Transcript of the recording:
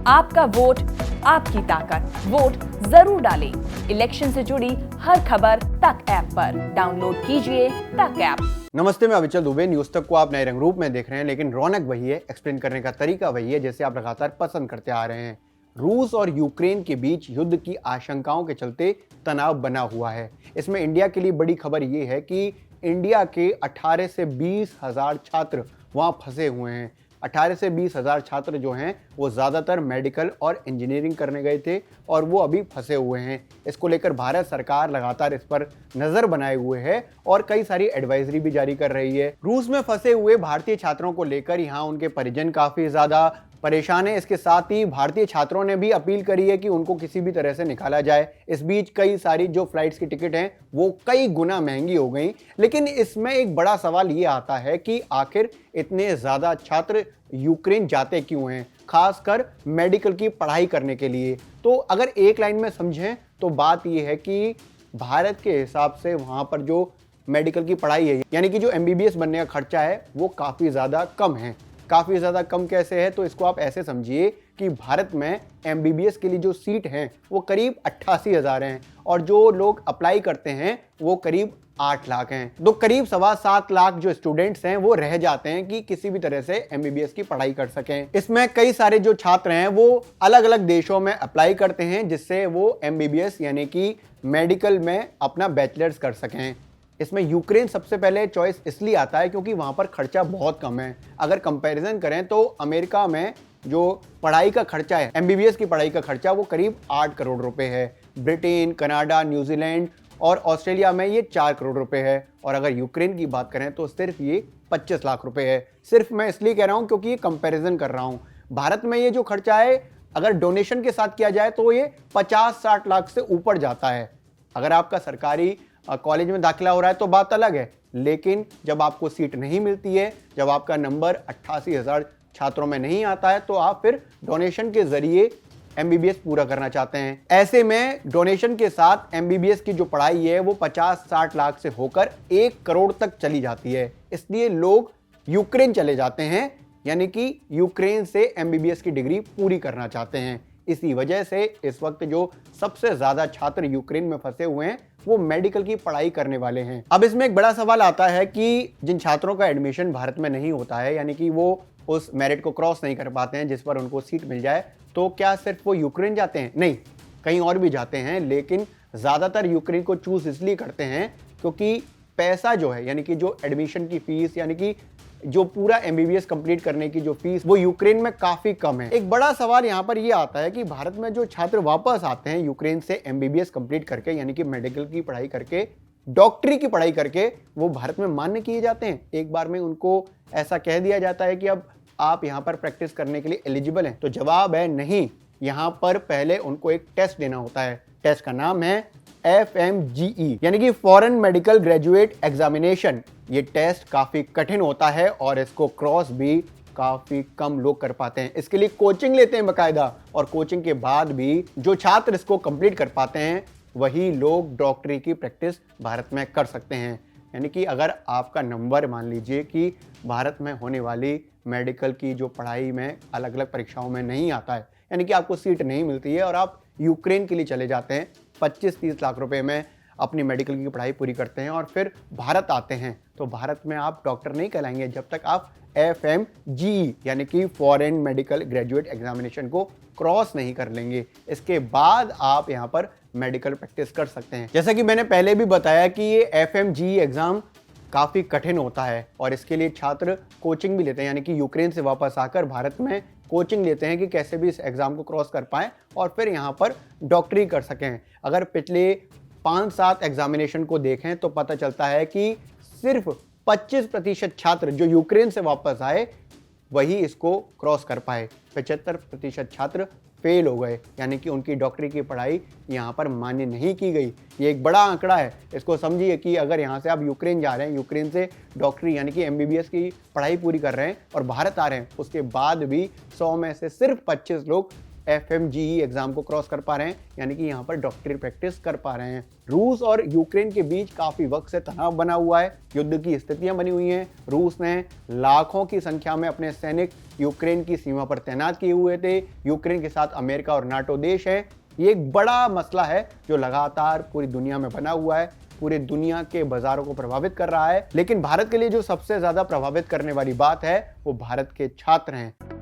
आपका वोट आपकी ताकत, वोट जरूर डालें। इलेक्शन से जुड़ी हर खबर तक ऐप पर डाउनलोड कीजिए तक ऐप। नमस्ते, मैं अविचल दुबे। न्यूज तक को आप नए रंग रूप में देख रहे हैं, लेकिन रौनक वही है, एक्सप्लेन करने का तरीका वही है जैसे आप लगातार पसंद करते आ रहे हैं। रूस और यूक्रेन के बीच युद्ध की आशंकाओं के चलते तनाव बना हुआ है। इसमें इंडिया के लिए बड़ी खबर ये है कि इंडिया के 18 से 20 हजार छात्र वहां फंसे हुए हैं। 18 से 20 हजार छात्र जो हैं वो ज़्यादातर मेडिकल और इंजीनियरिंग करने गए थे और वो अभी फंसे हुए हैं। इसको लेकर भारत सरकार लगातार इस पर नज़र बनाए हुए है और कई सारी एडवाइजरी भी जारी कर रही है। रूस में फंसे हुए भारतीय छात्रों को लेकर यहाँ उनके परिजन काफ़ी ज़्यादा परेशान है। इसके साथ ही भारतीय छात्रों ने भी अपील करी है कि उनको किसी भी तरह से निकाला जाए। इस बीच कई सारी जो फ्लाइट्स की टिकट हैं वो कई गुना महंगी हो गई। लेकिन इसमें एक बड़ा सवाल ये आता है कि आखिर इतने ज़्यादा छात्र यूक्रेन जाते क्यों हैं, खासकर मेडिकल की पढ़ाई करने के लिए। तो अगर एक लाइन में समझें तो बात यह है कि भारत के हिसाब से वहाँ पर जो मेडिकल की पढ़ाई है, यानी कि जो MBBS बनने का खर्चा है, वो काफ़ी ज़्यादा कम है। काफ़ी ज़्यादा कम कैसे है, तो इसको आप ऐसे समझिए कि भारत में MBBS के लिए जो सीट हैं वो करीब 88,000 हैं और जो लोग अप्लाई करते हैं वो करीब 8 लाख हैं। तो करीब 7.25 लाख जो स्टूडेंट्स हैं वो रह जाते हैं कि किसी भी तरह से MBBS की पढ़ाई कर सकें। इसमें कई सारे जो छात्र हैं वो अलग अलग देशों में अप्लाई करते हैं जिससे वो MBBS यानी कि मेडिकल में अपना बैचलर्स कर सकें। इसमें यूक्रेन सबसे पहले चॉइस इसलिए आता है क्योंकि वहाँ पर खर्चा बहुत कम है। अगर कंपैरिजन करें तो अमेरिका में जो पढ़ाई का खर्चा है, MBBS की पढ़ाई का खर्चा, वो करीब 8 करोड़ रुपए है। ब्रिटेन, कनाडा, न्यूजीलैंड और ऑस्ट्रेलिया में ये 4 करोड़ रुपए है। और अगर यूक्रेन की बात करें तो सिर्फ ये 25 लाख रुपए है। सिर्फ मैं इसलिए कह रहा हूँ क्योंकि ये कंपैरिजन कर रहा हूँ। भारत में ये जो खर्चा है अगर डोनेशन के साथ किया जाए तो ये 50-60 लाख से ऊपर जाता है। अगर आपका सरकारी कॉलेज में दाखिला हो रहा है तो बात अलग है, लेकिन जब आपको सीट नहीं मिलती है, जब आपका नंबर 88,000 छात्रों में नहीं आता है, तो आप फिर डोनेशन के जरिए MBBS पूरा करना चाहते हैं। ऐसे में डोनेशन के साथ MBBS की जो पढ़ाई है वो 50-60 लाख से होकर 1 करोड़ तक चली जाती है। इसलिए लोग यूक्रेन चले जाते हैं, यानी कि यूक्रेन से MBBS की डिग्री पूरी करना चाहते हैं। इसी वजह से इस वक्त जो सबसे ज्यादा छात्र यूक्रेन में फंसे हुए हैं वो मेडिकल की पढ़ाई करने वाले हैं। अब इसमें एक बड़ा सवाल आता है कि जिन छात्रों का एडमिशन भारत में नहीं होता है, यानी कि वो उस मेरिट को क्रॉस नहीं कर पाते हैं जिस पर उनको सीट मिल जाए, तो क्या सिर्फ वो यूक्रेन जाते हैं? नहीं, कहीं और भी जाते हैं, लेकिन ज्यादातर यूक्रेन को चूज इसलिए करते हैं क्योंकि पैसा जो है, यानी कि जो एडमिशन की फीस, यानी कि जो पूरा MBBS कंप्लीट करने की जो फीस, वो यूक्रेन में काफी कम है। एक बड़ा सवाल यहाँ पर ये आता है कि भारत में जो छात्र वापस आते हैं यूक्रेन से MBBS कंप्लीट करके, यानी कि मेडिकल की पढ़ाई करके, डॉक्टरी की पढ़ाई करके, वो भारत में मान्य किए जाते हैं। एक बार में उनको ऐसा कह दिया जाता है कि अब आप यहाँ पर प्रैक्टिस करने के लिए एलिजिबल हैं, तो जवाब है नहीं। यहाँ पर पहले उनको एक टेस्ट देना होता है। टेस्ट का नाम है FMGE, यानी कि फॉरेन मेडिकल ग्रेजुएट एग्जामिनेशन। ये टेस्ट काफी कठिन होता है और इसको क्रॉस भी काफी कम लोग कर पाते हैं। इसके लिए कोचिंग लेते हैं बकायदा, और कोचिंग के बाद भी जो छात्र इसको कंप्लीट कर पाते हैं वही लोग डॉक्टरी की प्रैक्टिस भारत में कर सकते हैं। यानी कि अगर आपका नंबर, मान लीजिए कि भारत में होने वाली मेडिकल की जो पढ़ाई में अलग अलग परीक्षाओं में नहीं आता है, यानी कि आपको सीट नहीं मिलती है और आप यूक्रेन के लिए चले जाते हैं, 25-30 लाख रुपए में अपनी मेडिकल की पढ़ाई पूरी करते हैं और फिर भारत आते हैं, तो भारत में आप डॉक्टर नहीं कहलाएंगे जब तक आप FMGE यानी कि फॉरेन मेडिकल ग्रेजुएट एग्जामिनेशन को क्रॉस नहीं कर लेंगे। इसके बाद आप यहाँ पर मेडिकल प्रैक्टिस कर सकते हैं। जैसा कि मैंने पहले भी बताया कि ये FMGE एग्जाम काफ़ी कठिन होता है और इसके लिए छात्र कोचिंग भी लेते हैं, यानी कि यूक्रेन से वापस आकर भारत में कोचिंग लेते हैं कि कैसे भी इस एग्ज़ाम को क्रॉस कर पाएँ और फिर यहाँ पर डॉक्टरी कर सकें। अगर पिछले 5-7 एग्जामिनेशन को देखें तो पता चलता है कि सिर्फ 25% छात्र जो यूक्रेन से वापस आए वही इसको क्रॉस कर पाए। 75% छात्र फेल हो गए, यानी कि उनकी डॉक्टरी की पढ़ाई यहाँ पर मान्य नहीं की गई। ये एक बड़ा आंकड़ा है। इसको समझिए कि अगर यहाँ से आप यूक्रेन जा रहे हैं, यूक्रेन से डॉक्टरी यानी कि MBBS की पढ़ाई पूरी कर रहे हैं और भारत आ रहे हैं, उसके बाद भी 100 में से सिर्फ 25 लोग FMGE एग्जाम को क्रॉस कर पा रहे हैं, यानी कि यहाँ पर डॉक्टरी प्रैक्टिस कर पा रहे हैं। रूस और यूक्रेन के बीच काफी वक्त से तनाव बना हुआ है, युद्ध की स्थितियां बनी हुई हैं। रूस ने लाखों की संख्या में अपने सैनिक यूक्रेन की सीमा पर तैनात किए हुए थे। यूक्रेन के साथ अमेरिका और नाटो देश है। ये एक बड़ा मसला है जो लगातार पूरी दुनिया में बना हुआ है, पूरी दुनिया के बाजारों को प्रभावित कर रहा है। लेकिन भारत के लिए जो सबसे ज्यादा प्रभावित करने वाली बात है वो भारत के छात्र हैं।